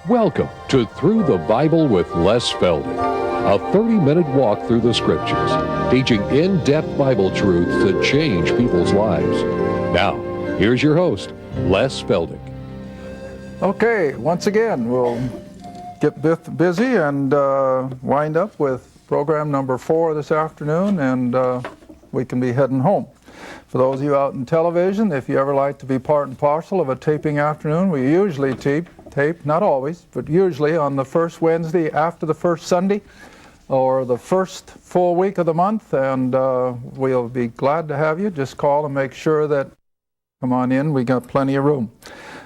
Welcome to Through the Bible with Les Feldick, a 30-minute walk through the Scriptures, teaching in-depth Bible truths that change people's lives. Now, here's your host, Les Feldick. Okay, once again, we'll get busy and wind up with program number 4 this afternoon, and we can be heading home. For those of you out in television, if you ever like to be part and parcel of a taping afternoon, we usually tape, not always, but usually on the first Wednesday after the first Sunday or the first full week of the month, and we'll be glad to have you. Just call and make sure that, come on in, we got plenty of room.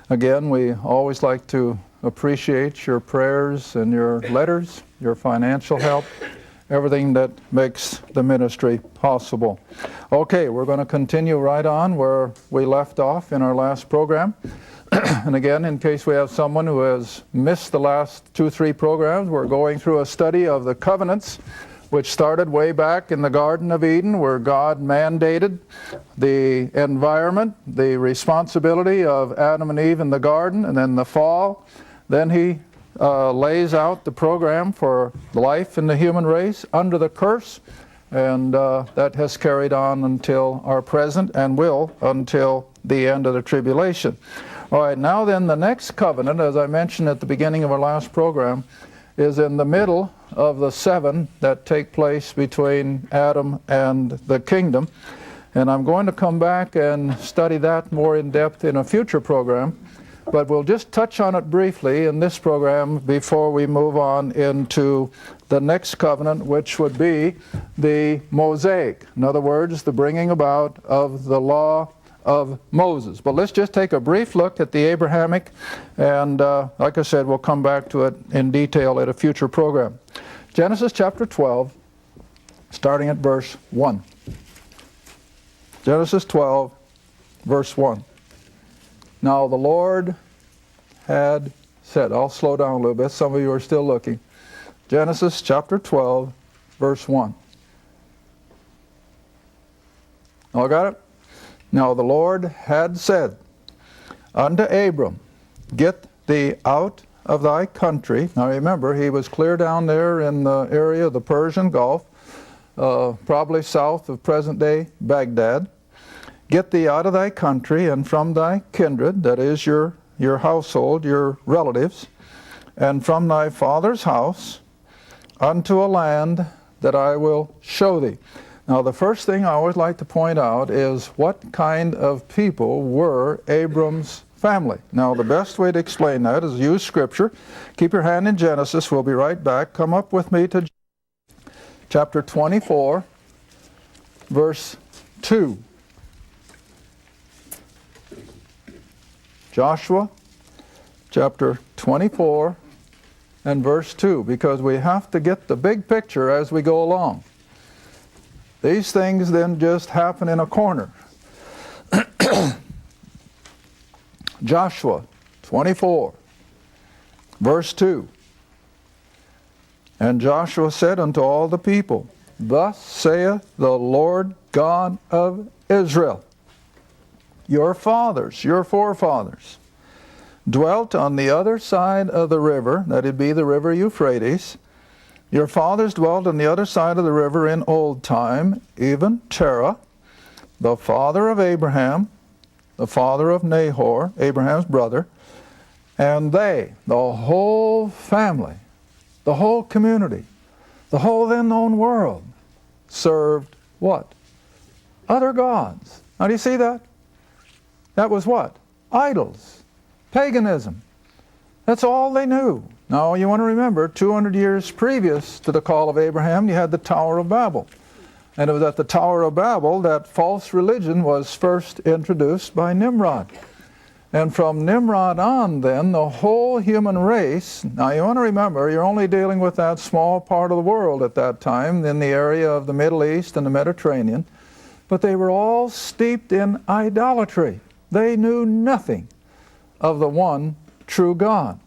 Again, we always like to appreciate your prayers and your letters, your financial help, everything that makes the ministry possible. Okay, we're going to continue right on where we left off in our last program. And again, in case we have someone who has missed the last 2-3 programs, we're going through a study of the covenants, which started way back in the Garden of Eden, where God mandated the environment, the responsibility of Adam and Eve in the garden, and then the fall. Then he lays out the program for life in the human race under the curse, and that has carried on until our present and will until the end of the tribulation. All right, now then the next covenant, as I mentioned at the beginning of our last program, is in the middle of the 7 that take place between Adam and the kingdom. And I'm going to come back and study that more in depth in a future program, but we'll just touch on it briefly in this program before we move on into the next covenant, which would be the Mosaic. In other words, the bringing about of the law of Moses. But let's just take a brief look at the Abrahamic, and like I said, we'll come back to it in detail at a future program. Genesis chapter 12, starting at verse 1. Genesis 12, verse 1. Now the Lord had said, I'll slow down a little bit, some of you are still looking. Genesis chapter 12, verse 1. All got it? Now the Lord had said unto Abram, Get thee out of thy country. Now remember, he was clear down there in the area of the Persian Gulf, probably south of present-day Baghdad. Get thee out of thy country and from thy kindred, that is your household, your relatives, and from thy father's house, unto a land that I will show thee. Now the first thing I always like to point out is what kind of people were Abram's family. Now the best way to explain that is use Scripture. Keep your hand in Genesis. We'll be right back. Come up with me to chapter 24, verse 2. Joshua chapter 24 and verse 2, because we have to get the big picture as we go along. These things then just happen in a corner. Joshua 24, verse 2. And Joshua said unto all the people, Thus saith the Lord God of Israel, your fathers, your forefathers, dwelt on the other side of the river, that it be the river Euphrates. Your fathers dwelt on the other side of the river in old time, even Terah, the father of Abraham, the father of Nahor, Abraham's brother, and they, the whole family, the whole community, the whole then known world, served what? Other gods. Now do you see that? That was what? Idols. Paganism. That's all they knew. Now you want to remember, 200 years previous to the call of Abraham, you had the Tower of Babel. And it was at the Tower of Babel that false religion was first introduced by Nimrod. And from Nimrod on then, the whole human race, now you want to remember, you're only dealing with that small part of the world at that time, in the area of the Middle East and the Mediterranean, but they were all steeped in idolatry. They knew nothing of the one true God.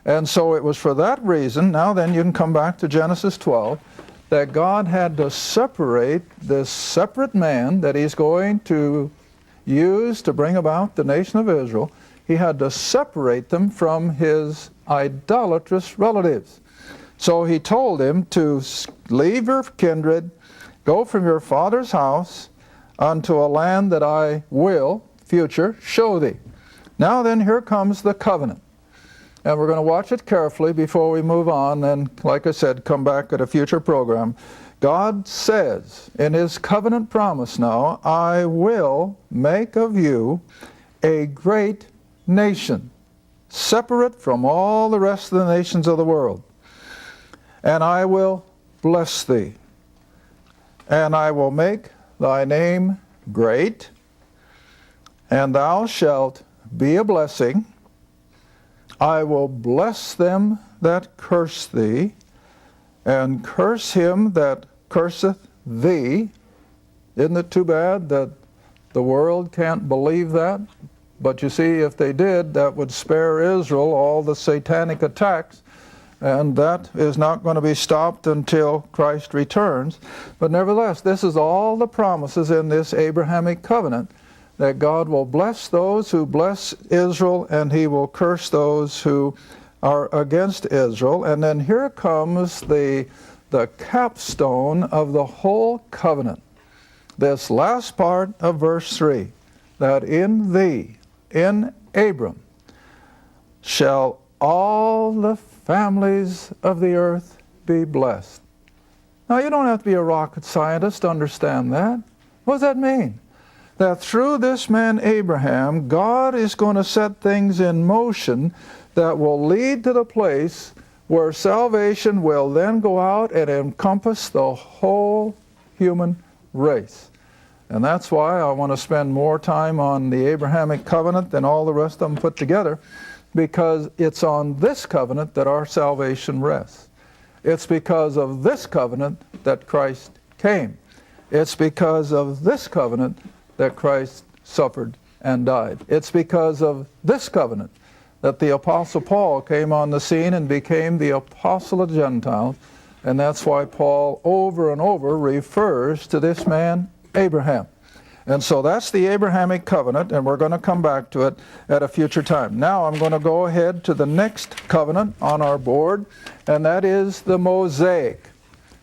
And so it was for that reason, now then you can come back to Genesis 12, that God had to separate this separate man that he's going to use to bring about the nation of Israel. He had to separate them from his idolatrous relatives. So he told him to leave your kindred, go from your father's house unto a land that I will, future, show thee. Now then, here comes the covenant. And we're going to watch it carefully before we move on, and like I said, come back at a future program. God says in his covenant promise now, I will make of you a great nation, separate from all the rest of the nations of the world. And I will bless thee, and I will make thy name great, and thou shalt be a blessing. I will bless them that curse thee, and curse him that curseth thee. Isn't it too bad that the world can't believe that? But you see, if they did, that would spare Israel all the satanic attacks, and that is not going to be stopped until Christ returns. But nevertheless, this is all the promises in this Abrahamic covenant, that God will bless those who bless Israel, and he will curse those who are against Israel. And then here comes the capstone of the whole covenant, this last part of verse 3, that in thee, in Abram, shall all the families of the earth be blessed. Now, you don't have to be a rocket scientist to understand that. What does that mean? That through this man Abraham, God is going to set things in motion that will lead to the place where salvation will then go out and encompass the whole human race. And that's why I want to spend more time on the Abrahamic covenant than all the rest of them put together, because it's on this covenant that our salvation rests. It's because of this covenant that Christ came. It's because of this covenant that Christ suffered and died. It's because of this covenant that the Apostle Paul came on the scene and became the Apostle of Gentiles. And that's why Paul over and over refers to this man Abraham. And so that's the Abrahamic covenant, and we're going to come back to it at a future time. Now I'm going to go ahead to the next covenant on our board, and that is the Mosaic,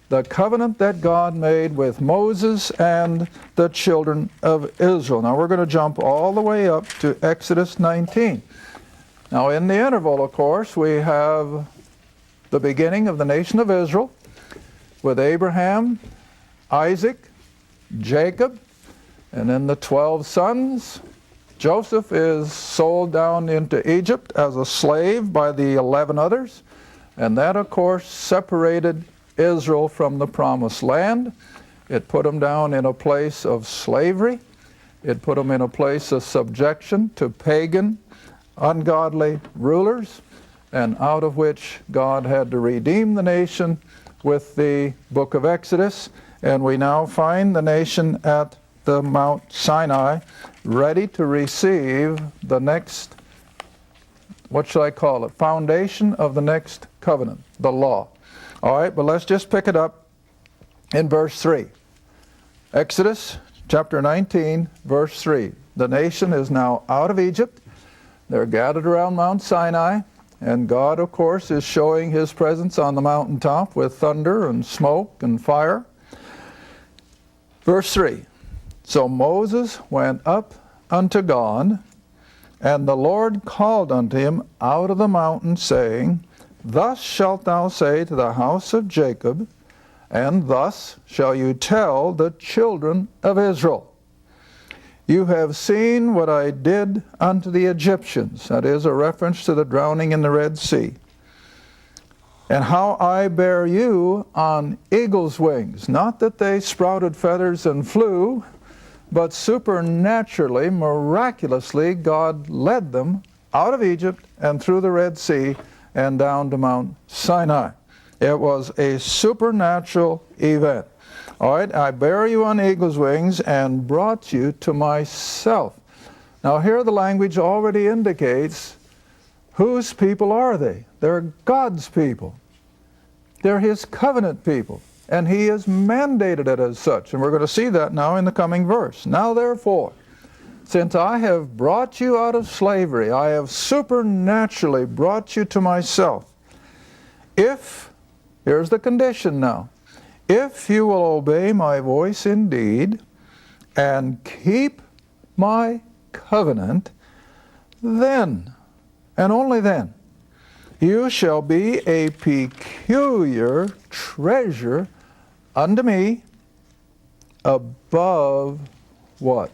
the covenant that God made with Moses and the children of Israel. Now we're going to jump all the way up to Exodus 19. Now in the interval, of course, we have the beginning of the nation of Israel with Abraham, Isaac, Jacob, and then the 12 sons. Joseph is sold down into Egypt as a slave by the 11 others. And that, of course, separated Israel from the promised land. It put them down in a place of slavery. It put them in a place of subjection to pagan, ungodly rulers, and out of which God had to redeem the nation with the book of Exodus. And we now find the nation at the Mount Sinai, ready to receive the next, what shall I call it, foundation of the next covenant, the law. All right, but let's just pick it up in verse 3. Exodus chapter 19, verse 3. The nation is now out of Egypt. They're gathered around Mount Sinai, and God, of course, is showing his presence on the mountaintop with thunder and smoke and fire. Verse 3. So Moses went up unto God, and the Lord called unto him out of the mountain, saying, Thus shalt thou say to the house of Jacob, and thus shall you tell the children of Israel. You have seen what I did unto the Egyptians. That is a reference to the drowning in the Red Sea. And how I bear you on eagle's wings. Not that they sprouted feathers and flew, but supernaturally, miraculously, God led them out of Egypt and through the Red Sea and down to Mount Sinai. It was a supernatural event. All right, I bear you on eagle's wings and brought you to myself. Now here the language already indicates whose people are they? They're God's people. They're his covenant people. And he has mandated it as such. And we're going to see that now in the coming verse. Now therefore, since I have brought you out of slavery, I have supernaturally brought you to myself. If, here's the condition now, if you will obey my voice indeed and keep my covenant, then, and only then, you shall be a peculiar treasure unto me above what?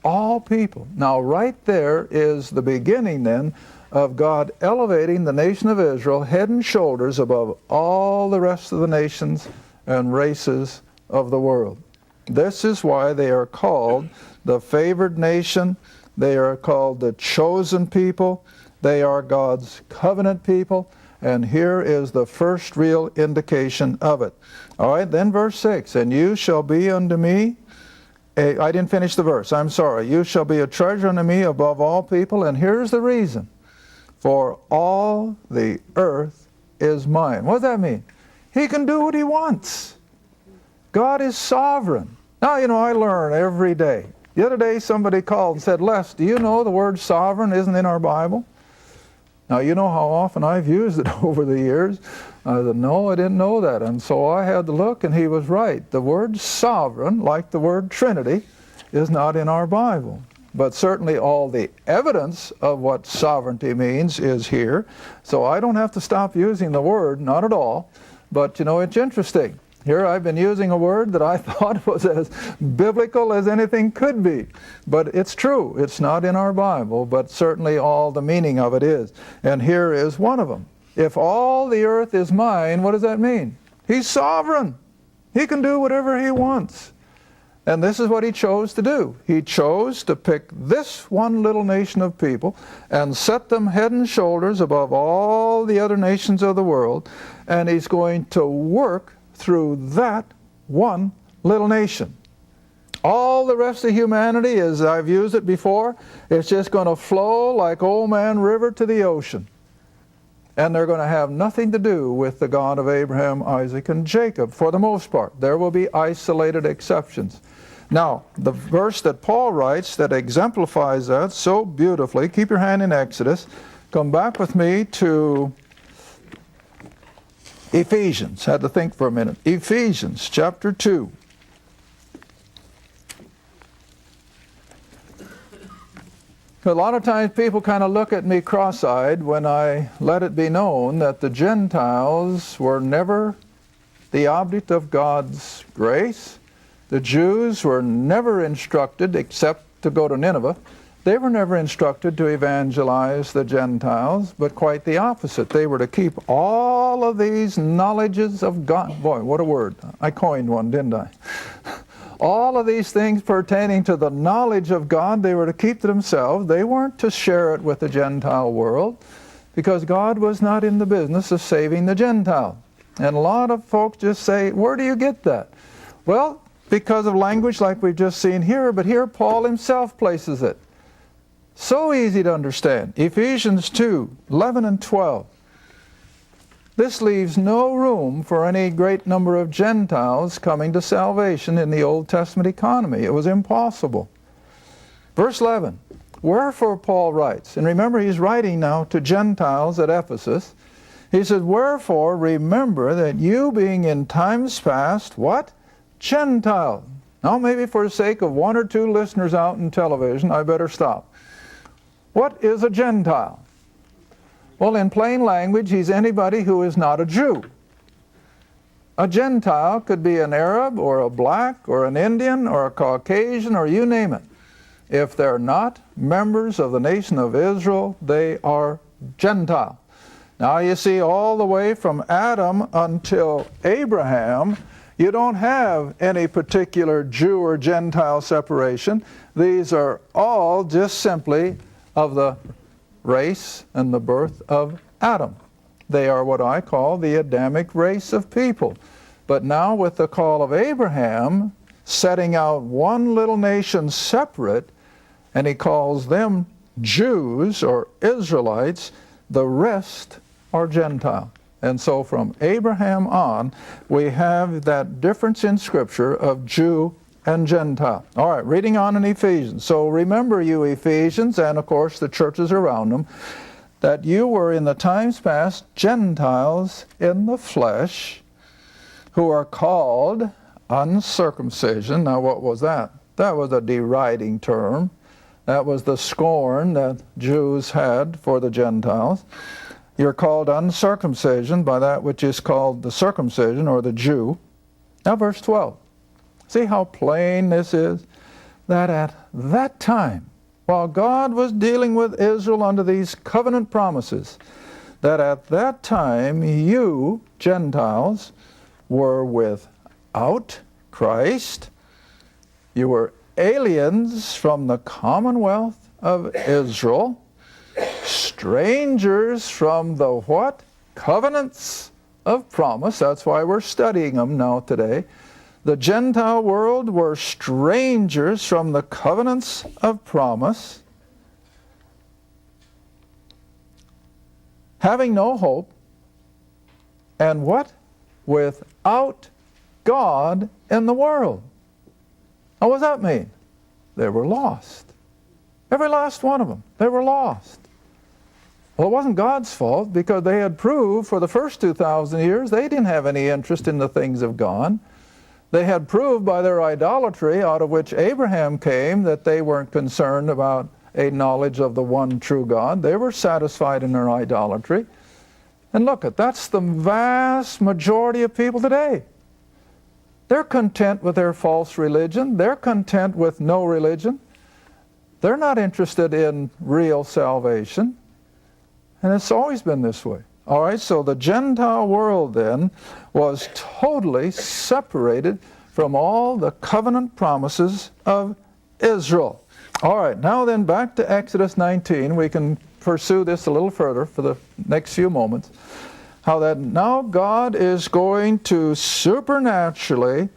All people. Now right there is the beginning then of God elevating the nation of Israel head and shoulders above all the rest of the nations and races of the world. This is why they are called the favored nation. They are called the chosen people. They are God's covenant people. And here is the first real indication of it. All right, then verse 6, and you shall be unto me, I didn't finish the verse, I'm sorry. You shall be a treasure unto me above all people, and here's the reason. For all the earth is mine. What does that mean? He can do what he wants. God is sovereign. Now, you know, I learn every day. The other day somebody called and said, Les, do you know the word sovereign isn't in our Bible? Now, you know how often I've used it over the years. I said, no, I didn't know that. And so I had to look, and he was right. The word sovereign, like the word Trinity, is not in our Bible. But certainly all the evidence of what sovereignty means is here. So I don't have to stop using the word, not at all. But, you know, it's interesting. Here I've been using a word that I thought was as biblical as anything could be. But it's true. It's not in our Bible, but certainly all the meaning of it is. And here is one of them. If all the earth is mine, what does that mean? He's sovereign. He can do whatever he wants. And this is what he chose to do. He chose to pick this one little nation of people and set them head and shoulders above all the other nations of the world. And he's going to work through that one little nation. All the rest of humanity, as I've used it before, it's just going to flow like Old Man River to the ocean. And they're going to have nothing to do with the God of Abraham, Isaac, and Jacob, for the most part. There will be isolated exceptions. Now, the verse that Paul writes that exemplifies that so beautifully, keep your hand in Exodus, come back with me to Ephesians. Had to think for a minute. Ephesians chapter 2. A lot of times people kind of look at me cross-eyed when I let it be known that the Gentiles were never the object of God's grace. The Jews were never instructed, except to go to Nineveh. They were never instructed to evangelize the Gentiles, but quite the opposite. They were to keep all of these knowledges of God. Boy, what a word. I coined one, didn't I? All of these things pertaining to the knowledge of God, they were to keep to themselves. They weren't to share it with the Gentile world, because God was not in the business of saving the Gentile. And a lot of folks just say, where do you get that? Well, because of language like we've just seen here, but here Paul himself places it. So easy to understand. Ephesians 2, 11 and 12. This leaves no room for any great number of Gentiles coming to salvation in the Old Testament economy. It was impossible. Verse 11, wherefore Paul writes, and remember he's writing now to Gentiles at Ephesus. He says, wherefore remember that you being in times past, what? Gentiles. Now maybe for the sake of one or two listeners out in television, I better stop. What is a Gentile? Well, in plain language, he's anybody who is not a Jew. A Gentile could be an Arab or a black or an Indian or a Caucasian or you name it. If they're not members of the nation of Israel, they are Gentile. Now you see, all the way from Adam until Abraham, you don't have any particular Jew or Gentile separation. These are all just simply of the race and the birth of Adam. They are what I call the Adamic race of people. But now with the call of Abraham, setting out one little nation separate, and he calls them Jews or Israelites, the rest are Gentile. And so from Abraham on, we have that difference in Scripture of Jew and Gentile. All right, reading on in Ephesians. So remember, you Ephesians, and of course the churches around them, that you were in the times past Gentiles in the flesh, who are called uncircumcision. Now what was that? That was a deriding term. That was the scorn that Jews had for the Gentiles. You're called uncircumcision by that which is called the circumcision, or the Jew. Now verse 12. See how plain this is? That at that time, while God was dealing with Israel under these covenant promises, that at that time you, Gentiles, were without Christ. You were aliens from the commonwealth of Israel, strangers from the what? Covenants of promise. That's why we're studying them now today. The Gentile world were strangers from the covenants of promise, having no hope, and what? Without God in the world. Now what does that mean? They were lost. Every last one of them. They were lost. Well, it wasn't God's fault, because they had proved for the first 2,000 years they didn't have any interest in the things of God. They had proved by their idolatry, out of which Abraham came, that they weren't concerned about a knowledge of the one true God. They were satisfied in their idolatry. And look, that's the vast majority of people today. They're content with their false religion. They're content with no religion. They're not interested in real salvation. And it's always been this way. All right, so the Gentile world then was totally separated from all the covenant promises of Israel. All right, now then back to Exodus 19. We can pursue this a little further for the next few moments. How that now God is going to supernaturally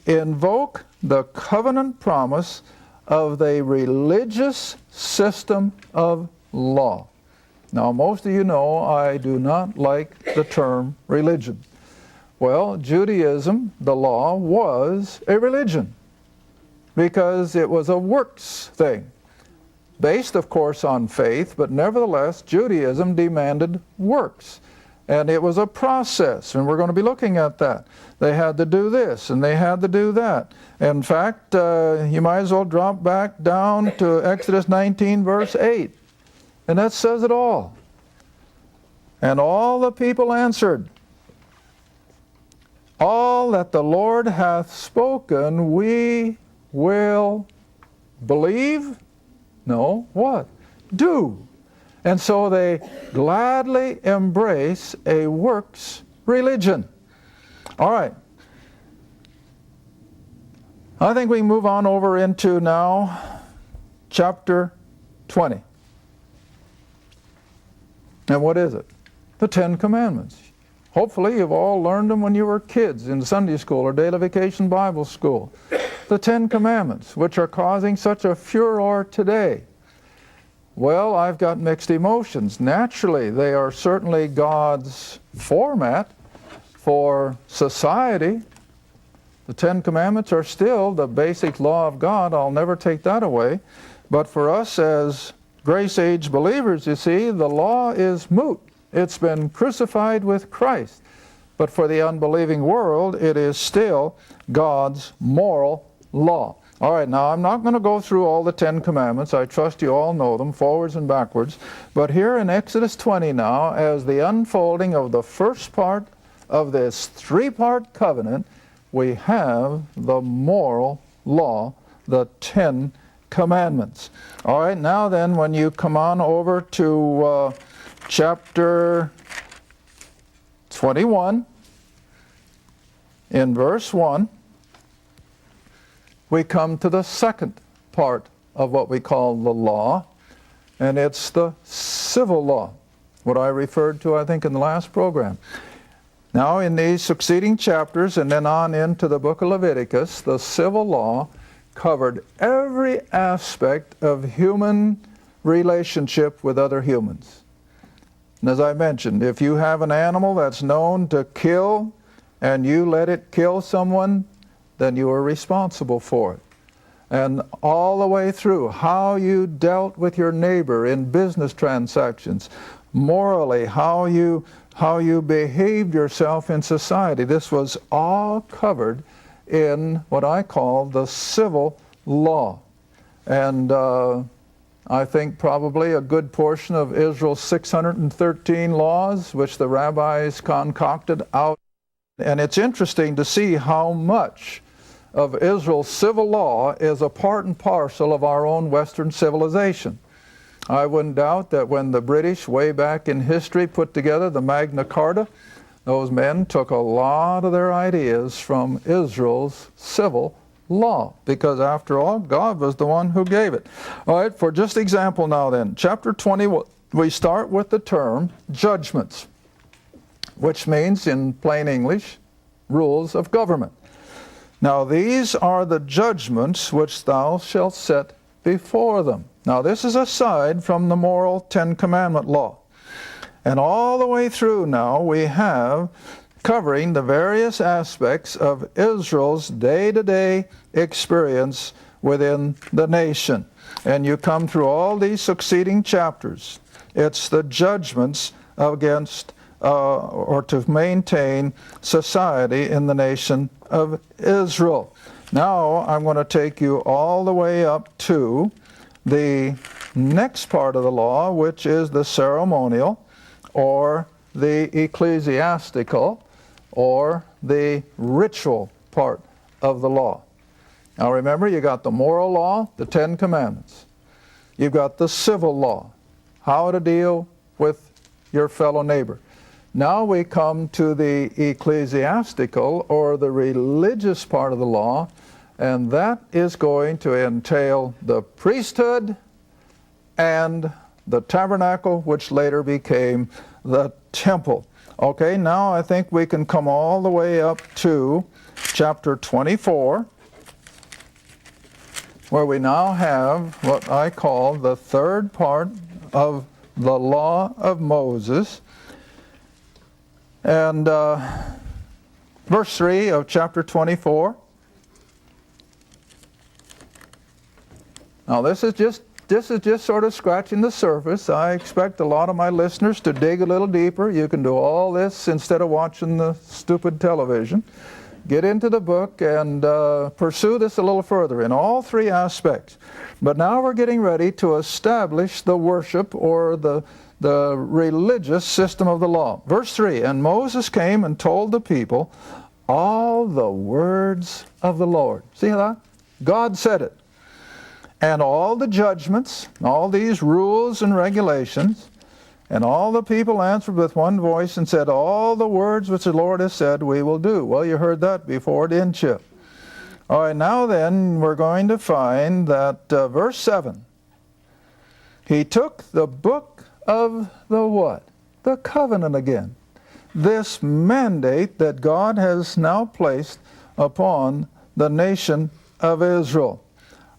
invoke the covenant promise of the religious system of law. Now, most of you know I do not like the term religion. Well, Judaism, the law, was a religion because it was a works thing, based, of course, on faith, but nevertheless, Judaism demanded works. And it was a process, and we're going to be looking at that. They had to do this, and they had to do that. In fact, you might as well drop back down to Exodus 19, verse 8. And that says it all. And all the people answered, all that the Lord hath spoken, we will believe? No, what? Do. And so they gladly embrace a works religion. All right. I think we can move on over into now chapter 20. And what is it? The Ten Commandments. Hopefully you've all learned them when you were kids in Sunday school or daily vacation Bible school. The Ten Commandments, which are causing such a furor today. Well, I've got mixed emotions. Naturally, they are certainly God's format for society. The Ten Commandments are still the basic law of God. I'll never take that away. But for us as Grace Age believers, you see, the law is moot. It's been crucified with Christ. But for the unbelieving world, it is still God's moral law. All right, now I'm not going to go through all the Ten Commandments. I trust you all know them, forwards and backwards. But here in Exodus 20 now, as the unfolding of the first part of this three-part covenant, we have the moral law, the Ten Commandments. All right, now then, when you come on over to chapter 21, in verse 1, we come to the second part of what we call the law, and it's the civil law, what I referred to, I think, in the last program. Now, in these succeeding chapters, and then on into the book of Leviticus, the civil law covered every aspect of human relationship with other humans. And as I mentioned, if you have an animal that's known to kill, and you let it kill someone, then you are responsible for it. and all the way through how you dealt with your neighbor in business transactions, morally, how you behaved yourself in society. This was all covered in what I call the civil law. And I think probably a good portion of Israel's 613 laws, which the rabbis concocted out. And it's interesting to see how much of Israel's civil law is a part and parcel of our own Western civilization. I wouldn't doubt that when the British, way back in history, put together the Magna Carta, those men took a lot of their ideas from Israel's civil law, because after all, God was the one who gave it. All right, for just example now then, chapter 20, we start with the term judgments, which means in plain English, rules of government. Now these are the judgments which thou shalt set before them. Now this is aside from the moral Ten Commandment law. And all the way through now we have covering the various aspects of Israel's day-to-day experience within the nation. And you come through all these succeeding chapters. It's the judgments against or to maintain society in the nation of Israel. Now I'm going to take you all the way up to the next part of the law, which is the ceremonial or the ecclesiastical or the ritual part of the law. Now remember, you got the moral law, the Ten Commandments. You've got the civil law, how to deal with your fellow neighbor. Now we come to the ecclesiastical or the religious part of the law, and that is going to entail the priesthood and the tabernacle, which later became the temple. Okay, now I think we can come all the way up to chapter 24, where we now have what I call the third part of the law of Moses. And verse 3 of chapter 24. Now this is just sort of scratching the surface. I expect a lot of my listeners to dig a little deeper. You can do all this instead of watching the stupid television. Get into the book and pursue this a little further in all three aspects. But now we're getting ready to establish the worship or the religious system of the law. Verse 3, and Moses came and told the people all the words of the Lord. See that? God said it. And all the judgments, all these rules and regulations, and all the people answered with one voice and said, all the words which the Lord has said we will do. Well, you heard that before, didn't you? All right, now then, we're going to find that verse 7, he took the book of the what? The covenant again. This mandate that God has now placed upon the nation of Israel.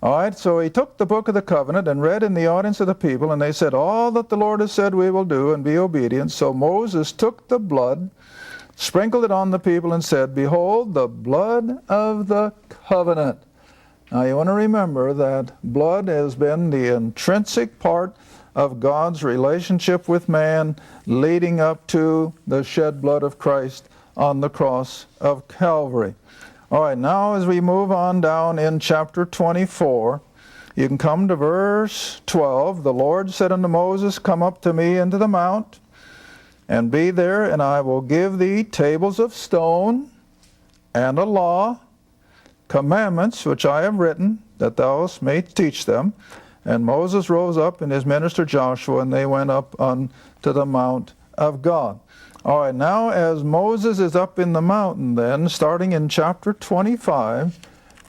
All right, so he took the book of the covenant and read in the audience of the people, and they said, all that the Lord has said we will do, and be obedient. So Moses took the blood, sprinkled it on the people, and said, behold, the blood of the covenant. Now you want to remember that blood has been the intrinsic part of God's relationship with man, leading up to the shed blood of Christ on the cross of Calvary. All right, now as we move on down in chapter 24, you can come to verse 12. The Lord said unto Moses, come up to me into the mount, and be there, and I will give thee tables of stone, and a law, commandments which I have written, that thou mayst teach them. And Moses rose up, and his minister Joshua, and they went up unto the mount of God. All right, now as Moses is up in the mountain then, starting in chapter 25,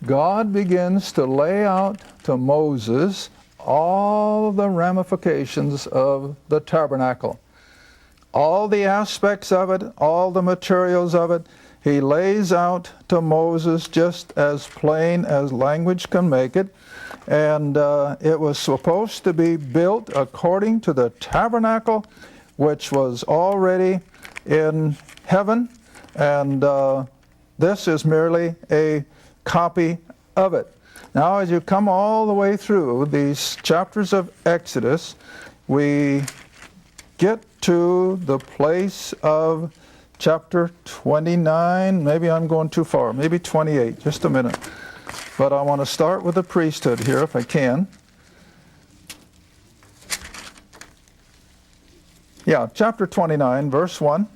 God begins to lay out to Moses all the ramifications of the tabernacle. All the aspects of it, all the materials of it, he lays out to Moses just as plain as language can make it. And it was supposed to be built according to the tabernacle, which was already in heaven, and this is merely a copy of it. Now, as you come all the way through these chapters of Exodus, we get to the place of chapter 29. Maybe I'm going too far. Maybe 28. Just a minute. But I want to start with the priesthood here, if I can. Yeah, chapter 29, verse 1.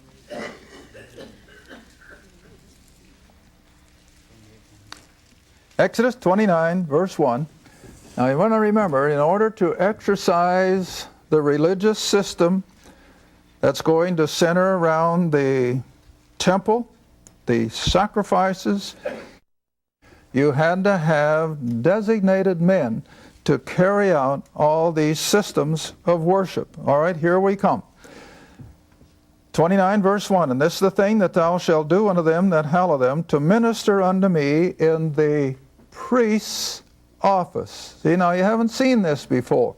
Exodus 29, verse 1. Now you want to remember, in order to exercise the religious system that's going to center around the temple, the sacrifices, you had to have designated men to carry out all these systems of worship. All right, here we come. 29 verse 1, and this is the thing that thou shalt do unto them that hallow them, to minister unto me in the priest's office. See, now you haven't seen this before.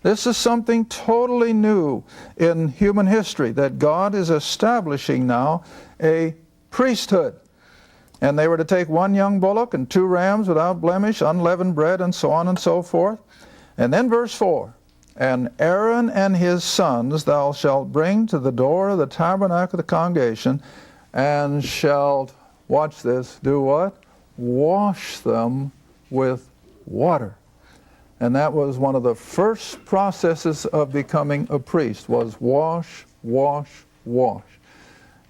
This is something totally new in human history, that God is establishing now a priesthood. And they were to take one young bullock and 2 rams without blemish, unleavened bread, and so on and so forth. And then verse 4, and Aaron and his sons thou shalt bring to the door of the tabernacle of the congregation, and shalt, watch this, do what? Wash them with water. And that was one of the first processes of becoming a priest, was wash, wash, wash.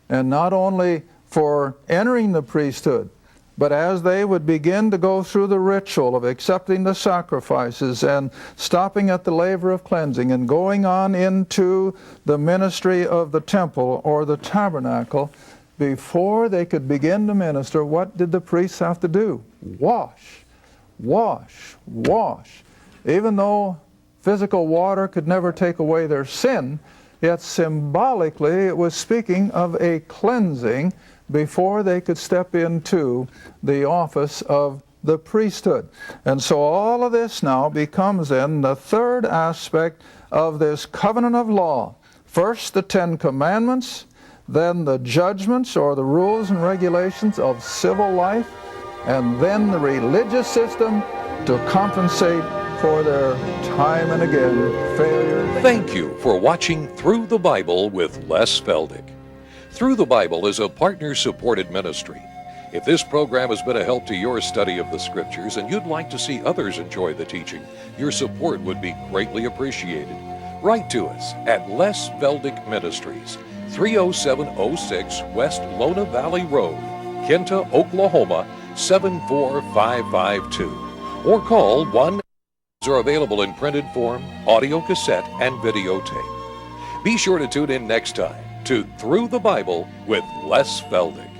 And not only for entering the priesthood, but as they would begin to go through the ritual of accepting the sacrifices and stopping at the laver of cleansing and going on into the ministry of the temple or the tabernacle, before they could begin to minister, what did the priests have to do? Wash, wash, wash. Even though physical water could never take away their sin, yet symbolically it was speaking of a cleansing before they could step into the office of the priesthood. And so all of this now becomes then the third aspect of this covenant of law. First, the 10 commandments, then the judgments or the rules and regulations of civil life, and then the religious system to compensate for their time and again failures. Thank you for watching Through the Bible with Les Feldick. Through the Bible is a partner-supported ministry. If this program has been a help to your study of the Scriptures and you'd like to see others enjoy the teaching, your support would be greatly appreciated. Write to us at Les Feldick Ministries, 30706 West Lona Valley Road, Kinta, Oklahoma, 74552. Or call 1 are available in printed form, audio cassette, and videotape. Be sure to tune in next time to Through the Bible with Les Feldick.